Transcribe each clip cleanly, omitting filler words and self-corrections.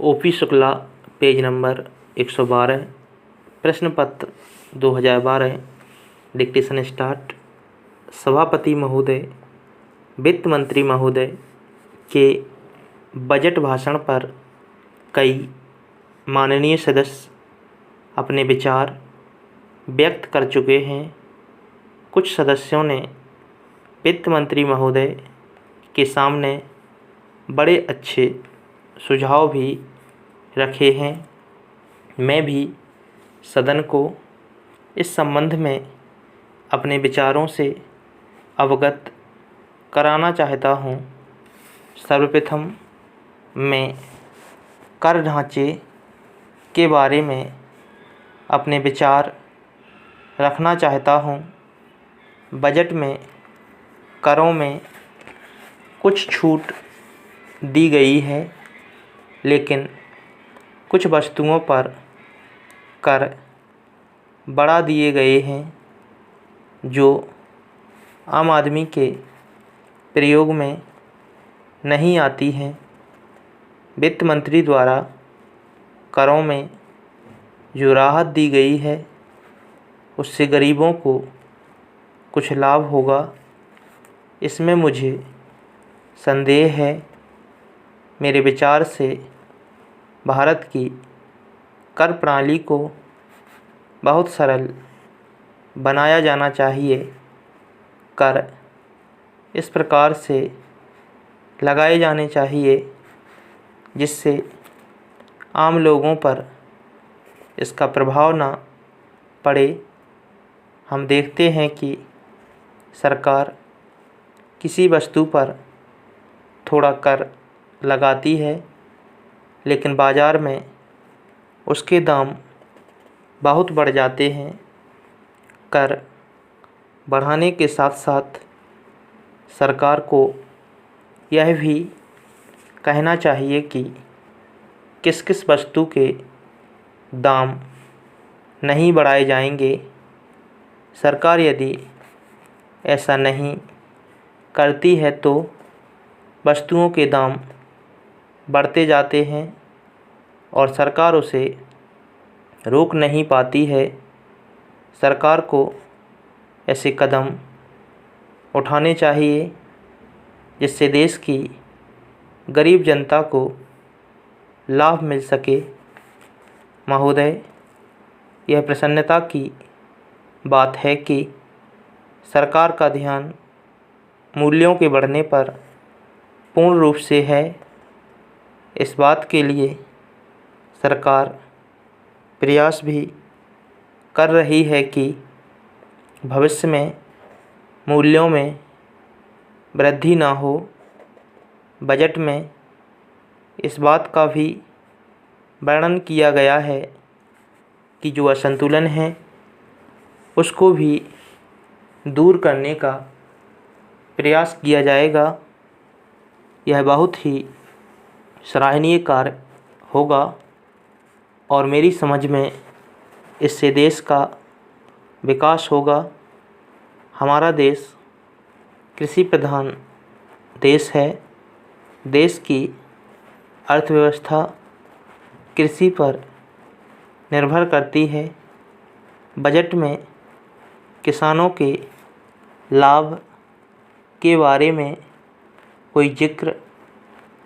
OP Shukla, page number 112, प्रश्न पत्र 2012। Dictation start. सभापति महोदय, वित्त मंत्री महोदय के बजट भाषण पर कई माननीय सदस्य अपने विचार व्यक्त कर चुके हैं। कुछ सदस्यों ने वित्त मंत्री महोदय के सामने बड़े अच्छे सुझाव भी रखे हैं। मैं भी सदन को इस संबंध में अपने विचारों से अवगत कराना चाहता हूँ। सर्वप्रथम मैं कर ढांचे के बारे में अपने विचार रखना चाहता हूँ। बजट में करों में कुछ छूट दी गई है, लेकिन कुछ वस्तुओं पर कर बढ़ा दिए गए हैं जो आम आदमी के प्रयोग में नहीं आती हैं। वित्त मंत्री द्वारा करों में जो राहत दी गई है उससे गरीबों को कुछ लाभ होगा, इसमें मुझे संदेह है। मेरे विचार से भारत की कर प्रणाली को बहुत सरल बनाया जाना चाहिए। कर इस प्रकार से लगाए जाने चाहिए जिससे आम लोगों पर इसका प्रभाव ना पड़े। हम देखते हैं कि सरकार किसी वस्तु पर थोड़ा कर लगाती है, लेकिन बाज़ार में उसके दाम बहुत बढ़ जाते हैं। कर बढ़ाने के साथ साथ सरकार को यह भी कहना चाहिए कि किस किस वस्तु के दाम नहीं बढ़ाए जाएंगे। सरकार यदि ऐसा नहीं करती है तो वस्तुओं के दाम बढ़ते जाते हैं और सरकार उसे रोक नहीं पाती है। सरकार को ऐसे कदम उठाने चाहिए जिससे देश की गरीब जनता को लाभ मिल सके। महोदय, यह प्रसन्नता की बात है कि सरकार का ध्यान मूल्यों के बढ़ने पर पूर्ण रूप से है। इस बात के लिए सरकार प्रयास भी कर रही है कि भविष्य में मूल्यों में वृद्धि ना हो। बजट में इस बात का भी वर्णन किया गया है कि जो असंतुलन है उसको भी दूर करने का प्रयास किया जाएगा। यह बहुत ही सराहनीय कार्य होगा और मेरी समझ में इससे देश का विकास होगा। हमारा देश कृषि प्रधान देश है। देश की अर्थव्यवस्था कृषि पर निर्भर करती है। बजट में किसानों के लाभ के बारे में कोई जिक्र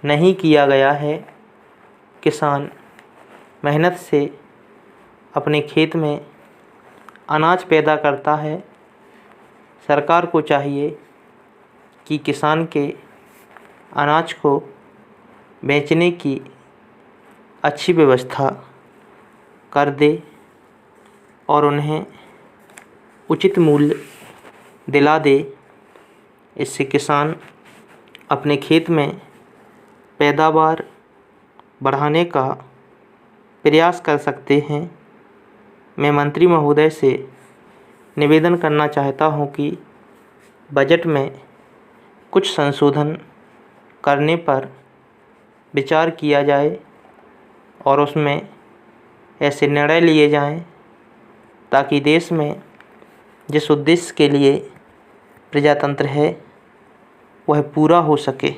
नहीं किया गया है। किसान मेहनत से अपने खेत में अनाज पैदा करता है। सरकार को चाहिए कि किसान के अनाज को बेचने की अच्छी व्यवस्था कर दे और उन्हें उचित मूल्य दिला दे। इससे किसान अपने खेत में पैदावार बढ़ाने का प्रयास कर सकते हैं। मैं मंत्री महोदय से निवेदन करना चाहता हूं कि बजट में कुछ संशोधन करने पर विचार किया जाए और उसमें ऐसे निर्णय लिए जाएं ताकि देश में जिस उद्देश्य के लिए प्रजातंत्र है वह पूरा हो सके।